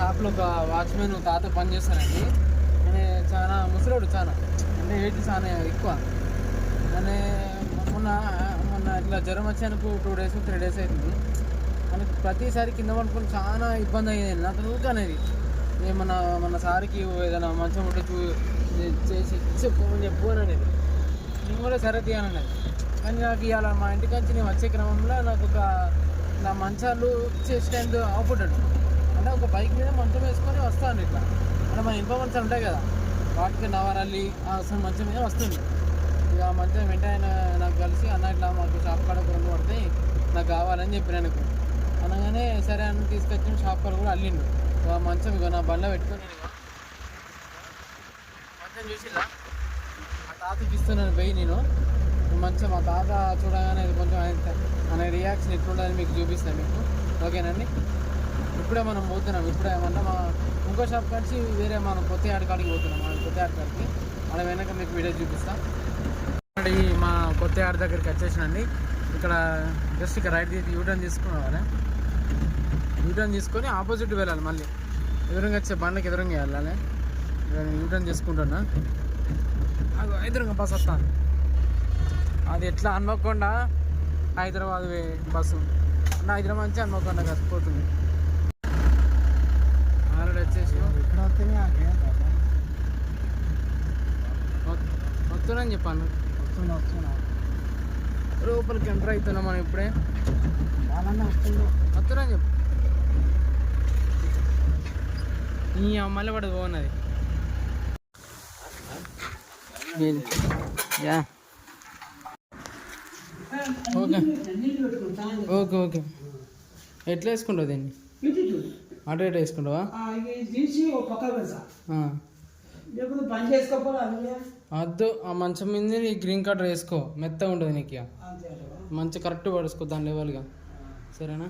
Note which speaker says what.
Speaker 1: షాప్లో ఒక వాచ్మెన్ తాత పని చేస్తానండి. ఆయన చాలా ముసలోడు, చాలా అంటే ఏజ్ చాలా ఎక్కువ. అని మొన్న మొన్న ఇట్లా జ్వరం వచ్చానుకు 2 days 3 days అవుతుంది. మనకు ప్రతిసారి కింద పడుకొని చాలా ఇబ్బంది అయ్యేది నాకు ఊరికే అనేది. ఏమన్నా మన సార్కి ఏదైనా మంచం ఉంటే చేసి చెప్పు అని అనేది. నేను కూడా సరే తీయాలన్నది. కానీ నాకు ఇవాళ మా ఇంటికి వచ్చి నేను వచ్చే క్రమంలో నాకు ఒక నా మంచాలు స్టాండ్ ఆపుతాడు అంటే ఒక బైక్ మీద మంచం వేసుకొని వస్తాను ఇట్లా. అంటే మన ఇంట్లో మంచాలు ఉంటాయి కదా, వాటికి నవరాలి అసలు మంచం మీద వస్తుంది. ఇక ఆ మంచం వెంటనే నాకు కలిసి అన్న ఇట్లా మాకు షాప్ కాడ 2 పడతాయి నాకు కావాలని చెప్పిన నాకు. అనగానే సరే అన్న తీసుకొచ్చిన షాప్ కాడ కూడా అల్లిండు. ఆ మంచం ఇక నా బండ్లో పెట్టుకొని మంచం చూసిరా ఆ తాతకి ఇస్తున్నాను పోయి నేను మంచం. మా తాత చూడగానే కొంచెం అనే రియాక్షన్ ఎట్లుంటుందని మీకు చూపిస్తాను మీకు. ఓకేనండి. ఇప్పుడే మనం పోతున్నాం. ఇప్పుడే ఏమన్నా మా ఇంకో షాప్ కాడిచి వేరే మనం కొత్త యాడ్ కాడికి పోతున్నాం. మన కొత్త యాడ్ కాడికి అలా వెనక మీకు వీడియో చూపిస్తాం. మా కొత్త యాడ్ దగ్గరికి వచ్చేసినండి. ఇక్కడ జస్ట్ ఇక్కడ రైట్ యూటర్న్ తీసుకున్నాం. యూటర్న్ తీసుకొని ఆపోజిట్ వెళ్ళాలి. మళ్ళీ ఎదురుగా వచ్చే బండ్లకి ఎదురుగా వెళ్ళాలి. యూటర్న్ చేసుకుంటున్నా. అది ఎదురుగా బస్ వస్తాను. అది ఎట్లా హన్మకొండ హైదరాబాద్ బస్సు అంటే హైదరాబాద్ నుంచి హన్మకొండ కలిసిపోతుంది. ఆల్రెడీ వచ్చేసి వస్తున్నాను చెప్పాను. వస్తున్నా లోపలికి ఎంటర్ అవుతున్నాం మనం ఇప్పుడే. వస్తున్నా చెప్పు. ఈ మళ్ళీ పడదు బాగున్నది. Yeah okay okay okay. ఎట్లా వేసుకుంటావు దీన్ని? అటు ఇటు వేసుకుంటావా? వద్దు, ఆ మంచం మీద నీ గ్రీన్ కార్డ్ వేసుకో, మెత్తగా ఉంటుంది నీకు. మంచి కరెక్ట్ పడుసుకో దాని లెవెల్గా. సరేనా?